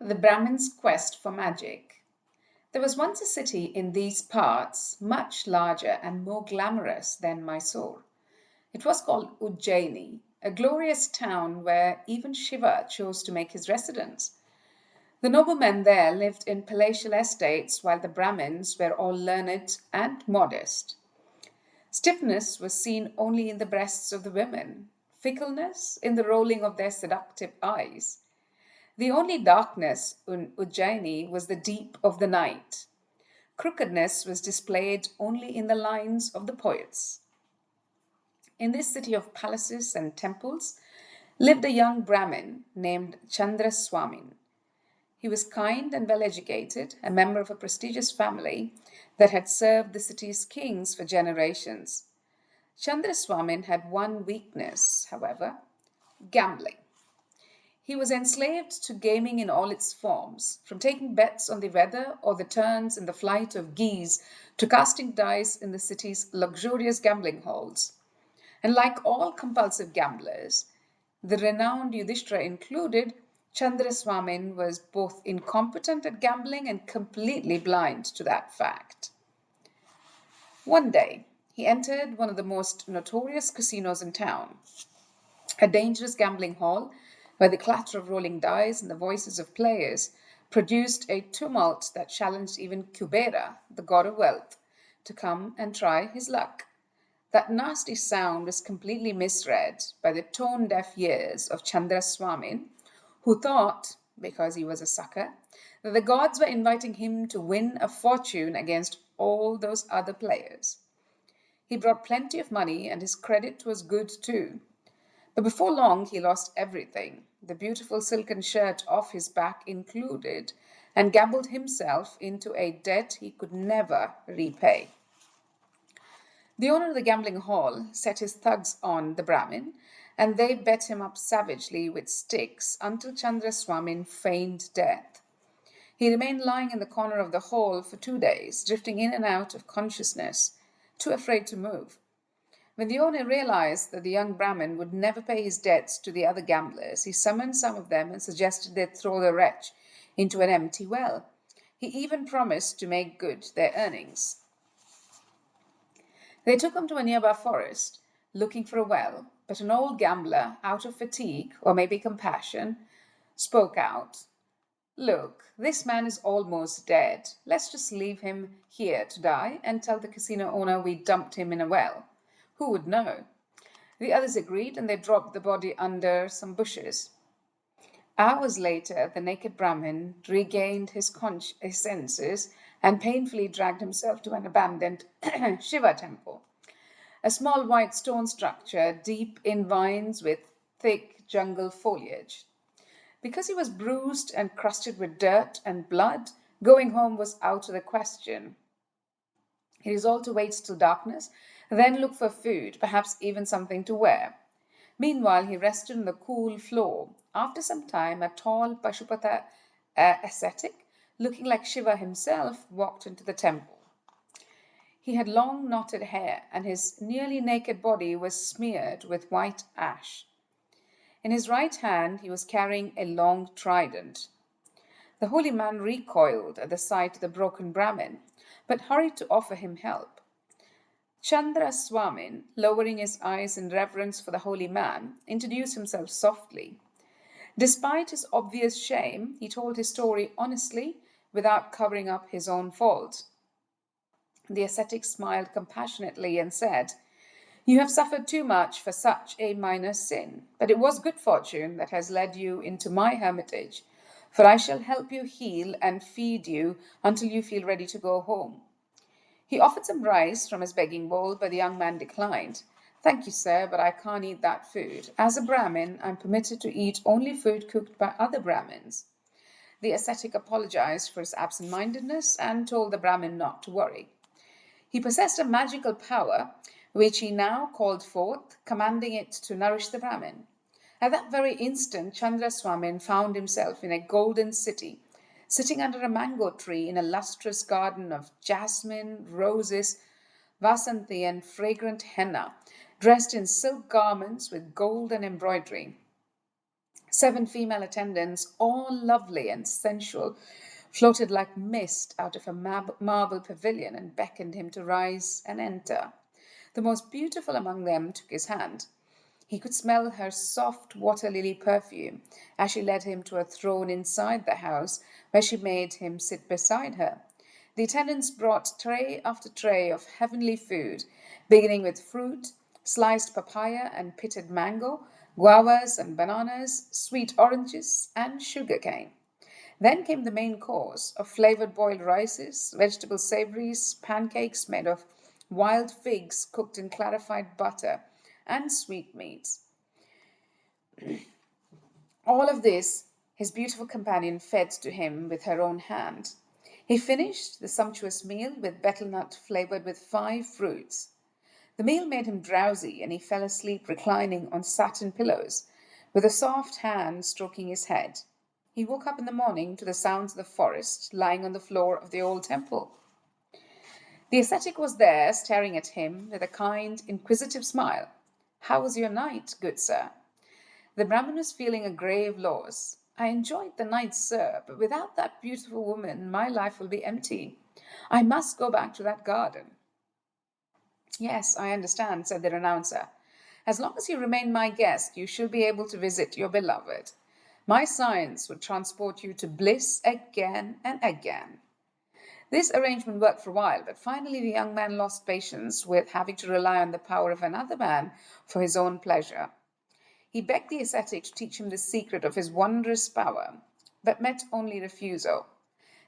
The Brahmin's Quest for Magic. There was once a city in these parts much larger and more glamorous than Mysore. It was called Ujjaini, a glorious town where even Shiva chose to make his residence. The noblemen there lived in palatial estates while the Brahmins were all learned and modest. Stiffness was seen only in the breasts of the women, fickleness in the rolling of their seductive eyes. The only darkness in Ujjaini was the deep of the night. Crookedness was displayed only in the lines of the poets. In this city of palaces and temples lived a young Brahmin named Chandraswamin. He was kind and well educated, a member of a prestigious family that had served the city's kings for generations. Chandraswamin had one weakness, however: gambling. He was enslaved to gaming in all its forms, from taking bets on the weather or the turns in the flight of geese to casting dice in the city's luxurious gambling halls. And like all compulsive gamblers, the renowned Yudhishthira included, Chandraswamin was both incompetent at gambling and completely blind to that fact. One day, he entered one of the most notorious casinos in town, a dangerous gambling hall where the clatter of rolling dice and the voices of players produced a tumult that challenged even Kubera, the god of wealth, to come and try his luck. That nasty sound was completely misread by the tone deaf ears of Chandraswamin, who thought, because he was a sucker, that the gods were inviting him to win a fortune against all those other players. He brought plenty of money, and his credit was good too. But before long, he lost everything, the beautiful silken shirt off his back included, and gambled himself into a debt he could never repay. The owner of the gambling hall set his thugs on the Brahmin, and they bet him up savagely with sticks until Chandraswamin feigned death. He remained lying in the corner of the hall for 2 days, drifting in and out of consciousness, too afraid to move. When the owner realized that the young Brahmin would never pay his debts to the other gamblers, he summoned some of them and suggested they throw the wretch into an empty well. He even promised to make good their earnings. They took him to a nearby forest, looking for a well, but an old gambler, out of fatigue or maybe compassion, spoke out. "Look, this man is almost dead. Let's just leave him here to die and tell the casino owner we dumped him in a well. Who would know?" The others agreed, and they dropped the body under some bushes. Hours later, the naked Brahmin regained his senses and painfully dragged himself to an abandoned Shiva temple, a small white stone structure deep in vines with thick jungle foliage. Because he was bruised and crusted with dirt and blood, going home was out of the question. He resolved to wait till darkness, then look for food, perhaps even something to wear. Meanwhile, he rested on the cool floor. After some time, a tall Pashupata ascetic, looking like Shiva himself, walked into the temple. He had long knotted hair, and his nearly naked body was smeared with white ash. In his right hand, he was carrying a long trident. The holy man recoiled at the sight of the broken Brahmin, but hurried to offer him help. Chandraswamin, lowering his eyes in reverence for the holy man, introduced himself softly. Despite his obvious shame, he told his story honestly without covering up his own faults. The ascetic smiled compassionately and said, "You have suffered too much for such a minor sin, but it was good fortune that has led you into my hermitage, for I shall help you heal and feed you until you feel ready to go home." He offered some rice from his begging bowl, but the young man declined. "Thank you, sir, but I can't eat that food. As a Brahmin, I'm permitted to eat only food cooked by other Brahmins." The ascetic apologized for his absent-mindedness and told the Brahmin not to worry. He possessed a magical power, which he now called forth, commanding it to nourish the Brahmin. At that very instant, Chandraswamin found himself in a golden city, sitting under a mango tree in a lustrous garden of jasmine, roses, vasanthi, and fragrant henna, dressed in silk garments with gold and embroidery. 7 female attendants, all lovely and sensual, floated like mist out of a marble pavilion and beckoned him to rise and enter. The most beautiful among them took his hand. He could smell her soft water lily perfume as she led him to a throne inside the house where she made him sit beside her. The attendants brought tray after tray of heavenly food, beginning with fruit, sliced papaya and pitted mango, guavas and bananas, sweet oranges, and sugar cane. Then came the main course of flavored boiled rices, vegetable savories, pancakes made of wild figs cooked in clarified butter, and sweetmeats. All of this his beautiful companion fed to him with her own hand. He finished the sumptuous meal with betel nut flavored with 5 fruits. The meal made him drowsy, and he fell asleep reclining on satin pillows, with a soft hand stroking his head. He woke up in the morning to the sounds of the forest, lying on the floor of the old temple. The ascetic was there, staring at him with a kind, inquisitive smile. "How was your night, good sir?" The Brahmin was feeling a grave loss. "I enjoyed the night, sir, but without that beautiful woman, my life will be empty. I must go back to that garden." "Yes, I understand," said the renouncer. "As long as you remain my guest, you shall be able to visit your beloved. My science would transport you to bliss again and again." This arrangement worked for a while, but finally the young man lost patience with having to rely on the power of another man for his own pleasure. He begged the ascetic to teach him the secret of his wondrous power, but met only refusal.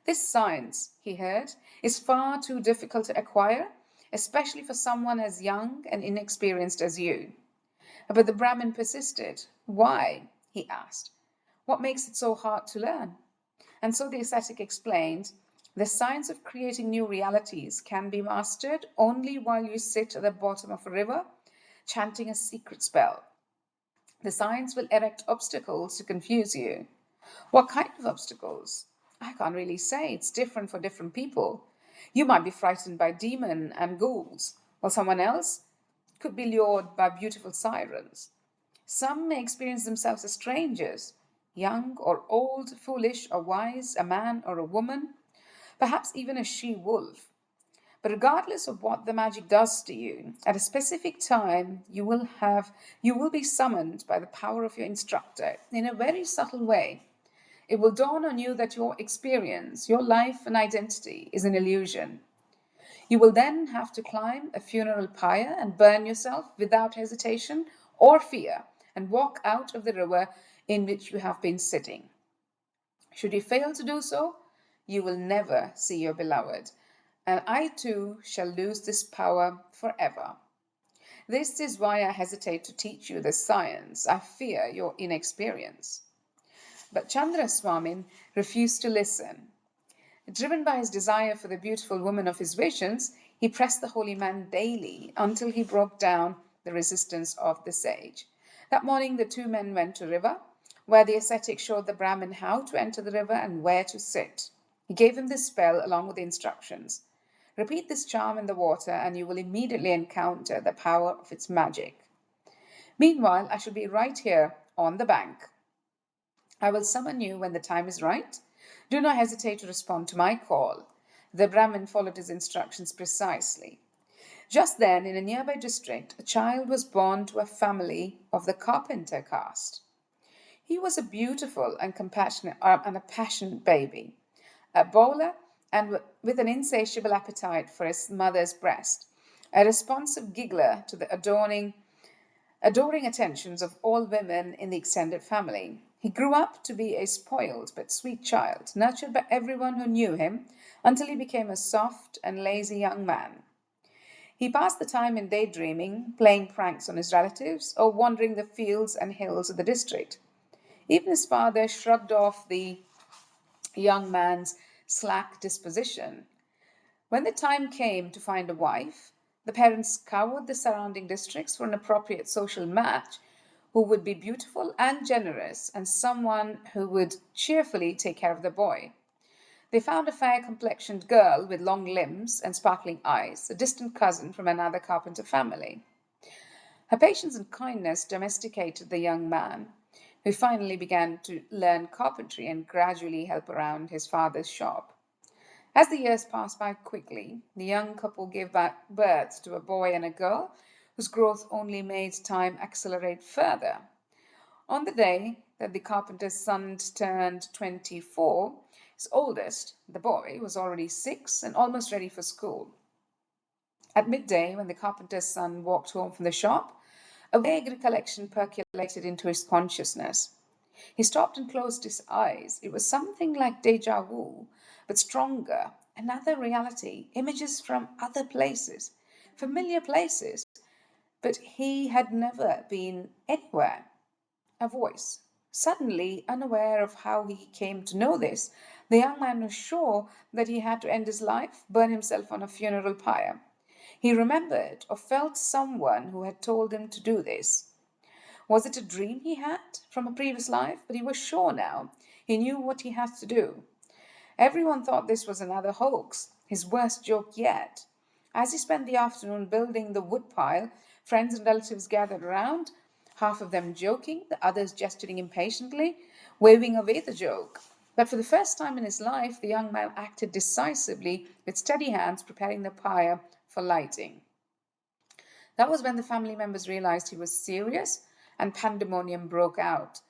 "This science," he heard, "is far too difficult to acquire, especially for someone as young and inexperienced as you." But the Brahmin persisted. "Why?" he asked. "What makes it so hard to learn?" And so the ascetic explained, "The science of creating new realities can be mastered only while you sit at the bottom of a river, chanting a secret spell. The science will erect obstacles to confuse you." "What kind of obstacles?" "I can't really say. It's different for different people. You might be frightened by demons and ghouls, while someone else could be lured by beautiful sirens. Some may experience themselves as strangers, young or old, foolish or wise, a man or a woman, perhaps even a she-wolf. But regardless of what the magic does to you, at a specific time you will be summoned by the power of your instructor in a very subtle way. It will dawn on you that your experience, your life and identity is an illusion. You will then have to climb a funeral pyre and burn yourself without hesitation or fear and walk out of the river in which you have been sitting. Should you fail to do so, you will never see your beloved, and I too shall lose this power forever. This is why I hesitate to teach you this science. I fear your inexperience." But Chandraswamin refused to listen. Driven by his desire for the beautiful woman of his visions, he pressed the holy man daily until he broke down the resistance of the sage. That morning the 2 men went to the river, where the ascetic showed the Brahmin how to enter the river and where to sit. He gave him this spell along with the instructions. "Repeat this charm in the water and you will immediately encounter the power of its magic. Meanwhile, I shall be right here on the bank. I will summon you when the time is right. Do not hesitate to respond to my call." The Brahmin followed his instructions precisely. Just then, in a nearby district, a child was born to a family of the carpenter caste. He was a beautiful and compassionate and a passionate baby, a bowler and with an insatiable appetite for his mother's breast, a responsive giggler to the adoring attentions of all women in the extended family. He grew up to be a spoiled but sweet child, nurtured by everyone who knew him until he became a soft and lazy young man. He passed the time in daydreaming, playing pranks on his relatives, or wandering the fields and hills of the district. Even his father shrugged off the young man's slack disposition. When the time came to find a wife, the parents scoured the surrounding districts for an appropriate social match who would be beautiful and generous and someone who would cheerfully take care of the boy. They found a fair complexioned girl with long limbs and sparkling eyes, a distant cousin from another carpenter family. Her patience and kindness domesticated the young man, who finally began to learn carpentry and gradually help around his father's shop. As the years passed by quickly, the young couple gave birth to a boy and a girl whose growth only made time accelerate further. On the day that the carpenter's son turned 24, his oldest, the boy, was already 6 and almost ready for school. At midday, when the carpenter's son walked home from the shop, a vague recollection percolated into his consciousness. He stopped and closed his eyes. It was something like deja vu, but stronger, another reality, images from other places, familiar places, but he had never been anywhere. A voice. Suddenly, unaware of how he came to know this, the young man was sure that he had to end his life, burn himself on a funeral pyre. He remembered or felt someone who had told him to do this. Was it a dream he had from a previous life? But he was sure now. He knew what he had to do. Everyone thought this was another hoax, his worst joke yet. As he spent the afternoon building the woodpile, friends and relatives gathered around, half of them joking, the others gesturing impatiently, waving away the joke. But for the first time in his life, the young man acted decisively, with steady hands preparing the pyre for lighting. That was when the family members realized he was serious, and pandemonium broke out.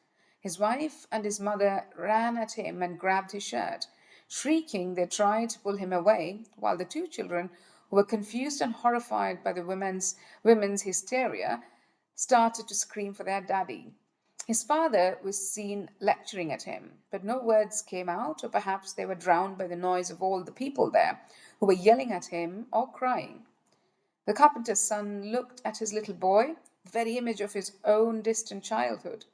His wife and his mother ran at him and grabbed his shirt. Shrieking, they tried to pull him away, while the two children, who were confused and horrified by the women's hysteria, started to scream for their daddy. His father was seen lecturing at him, but no words came out, or perhaps they were drowned by the noise of all the people there, who were yelling at him or crying. The carpenter's son looked at his little boy, the very image of his own distant childhood.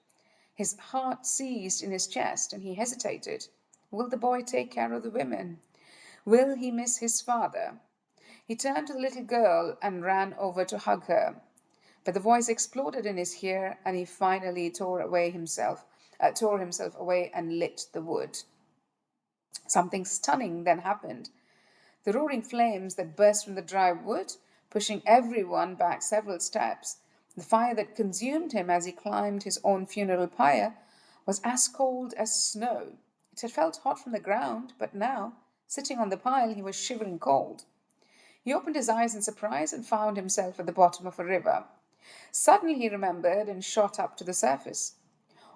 His heart seized in his chest, and he hesitated. Will the boy take care of the women? Will he miss his father? He turned to the little girl and ran over to hug her. But the voice exploded in his ear, and he finally tore himself away and lit the wood. Something stunning then happened. The roaring flames that burst from the dry wood, pushing everyone back several steps, the fire that consumed him as he climbed his own funeral pyre, was as cold as snow. It had felt hot from the ground, but now, sitting on the pile, he was shivering cold. He opened his eyes in surprise and found himself at the bottom of a river. Suddenly he remembered and shot up to the surface.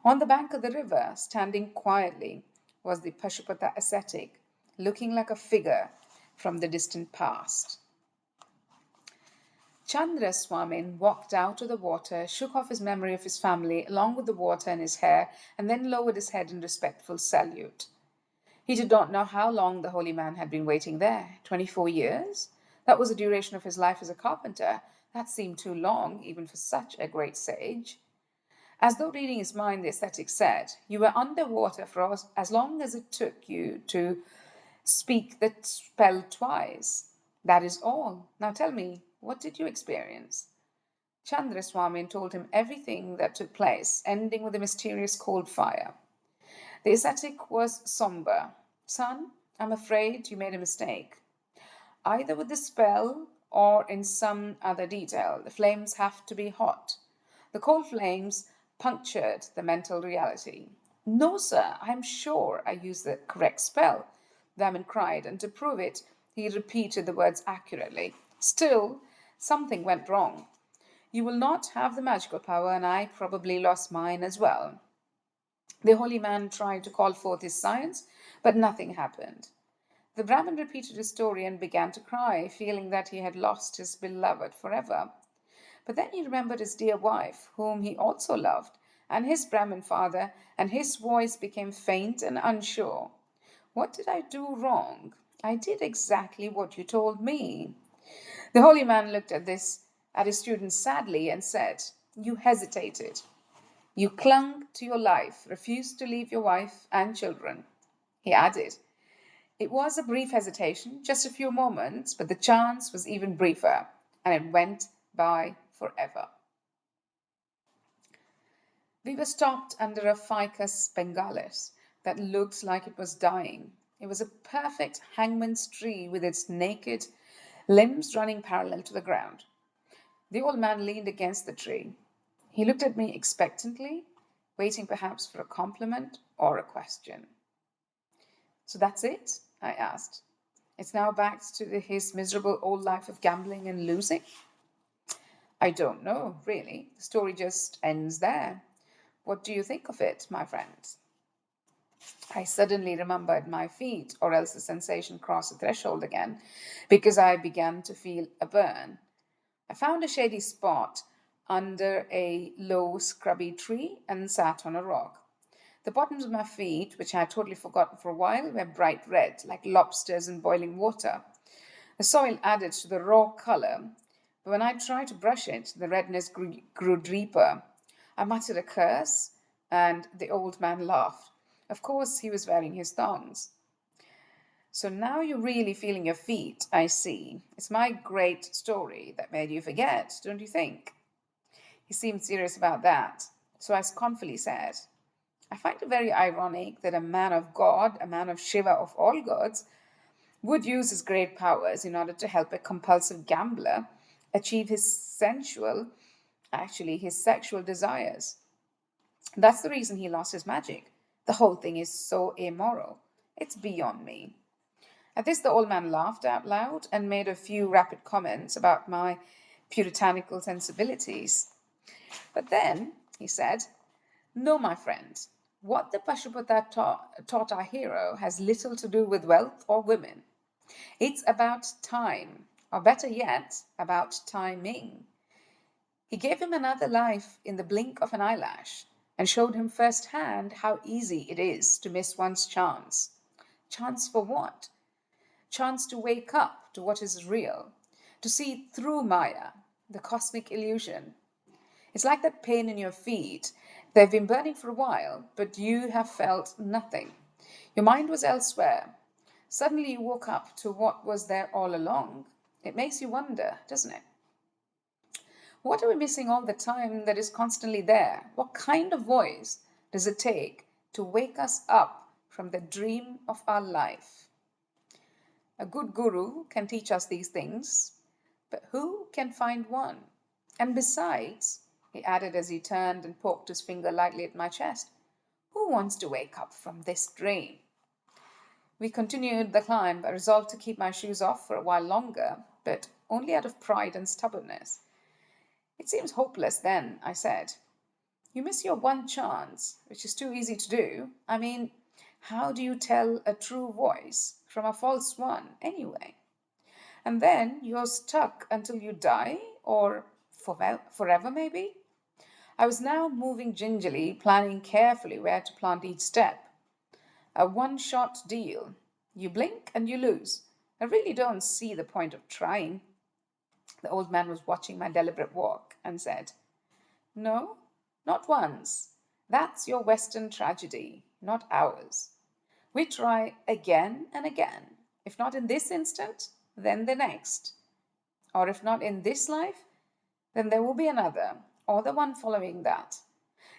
On the bank of the river, standing quietly, was the Pashupata ascetic, looking like a figure from the distant past. Chandra Swamin walked out of the water, shook off his memory of his family along with the water in his hair, and then lowered his head in respectful salute. He did not know how long the holy man had been waiting there. 24 years? That was the duration of his life as a carpenter. That seemed too long, even for such a great sage. As though reading his mind, the ascetic said, "You were under water for as long as it took you to speak the spell twice. That is all. Now tell me, what did you experience?" Chandra Swamin told him everything that took place, ending with a mysterious cold fire. The ascetic was somber. "Son, I'm afraid you made a mistake. Either with the spell or in some other detail, the flames have to be hot. The cold flames punctured the mental reality." "No, sir, I'm sure I used the correct spell," Brahmin cried, and to prove it, he repeated the words accurately. "Still, something went wrong. You will not have the magical power, and I probably lost mine as well." The holy man tried to call forth his science, but nothing happened. The Brahmin repeated his story and began to cry, feeling that he had lost his beloved forever. But then he remembered his dear wife, whom he also loved, and his Brahmin father, and his voice became faint and unsure. "What did I do wrong? I did exactly what you told me." The holy man looked at his student sadly and said, "You hesitated. You clung to your life, refused to leave your wife and children." He added, "It was a brief hesitation, just a few moments, but the chance was even briefer, and it went by forever." We were stopped under a ficus bengalis that looked like it was dying. It was a perfect hangman's tree with its naked limbs running parallel to the ground. The old man leaned against the tree. He looked at me expectantly, waiting perhaps for a compliment or a question. So that's it? I asked. It's now back to his miserable old life of gambling and losing? I don't know, really. The story just ends there. What do you think of it, my friend? I suddenly remembered my feet, or else the sensation crossed the threshold again, because I began to feel a burn. I found a shady spot under a low, scrubby tree and sat on a rock. The bottoms of my feet, which I had totally forgotten for a while, were bright red, like lobsters in boiling water. The soil added to the raw color, but when I tried to brush it, the redness grew deeper. I muttered a curse, and the old man laughed. Of course, he was wearing his thongs. So now you're really feeling your feet, I see. It's my great story that made you forget, don't you think? He seemed serious about that. So I scornfully said, I find it very ironic that a man of God, a man of Shiva of all gods, would use his great powers in order to help a compulsive gambler achieve his sexual desires. That's the reason he lost his magic. The whole thing is so immoral. It's beyond me. At this, the old man laughed out loud and made a few rapid comments about my puritanical sensibilities. But then he said, no, my friend, what the Pashupata taught our hero has little to do with wealth or women. It's about time, or better yet, about timing. He gave him another life in the blink of an eyelash and showed him firsthand how easy it is to miss one's chance. Chance for what? Chance to wake up to what is real, to see through Maya, the cosmic illusion. It's like that pain in your feet. They've been burning for a while, but you have felt nothing. Your mind was elsewhere. Suddenly you woke up to what was there all along. It makes you wonder, doesn't it? What are we missing all the time that is constantly there? What kind of voice does it take to wake us up from the dream of our life? A good guru can teach us these things, but who can find one? And besides, he added as he turned and poked his finger lightly at my chest, who wants to wake up from this dream? We continued the climb, I resolved to keep my shoes off for a while longer, but only out of pride and stubbornness. It seems hopeless then, I said. You miss your one chance, which is too easy to do. I mean, how do you tell a true voice from a false one, anyway? And then you're stuck until you die, or forever maybe? I was now moving gingerly, planning carefully where to plant each step. A one-shot deal. You blink and you lose. I really don't see the point of trying. The old man was watching my deliberate walk and said, no, not once. That's your Western tragedy, not ours. We try again and again. If not in this instant, then the next. Or if not in this life, then there will be another, or the one following that.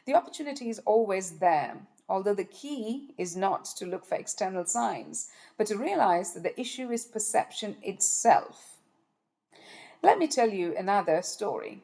The opportunity is always there, although the key is not to look for external signs, but to realize that the issue is perception itself. Let me tell you another story.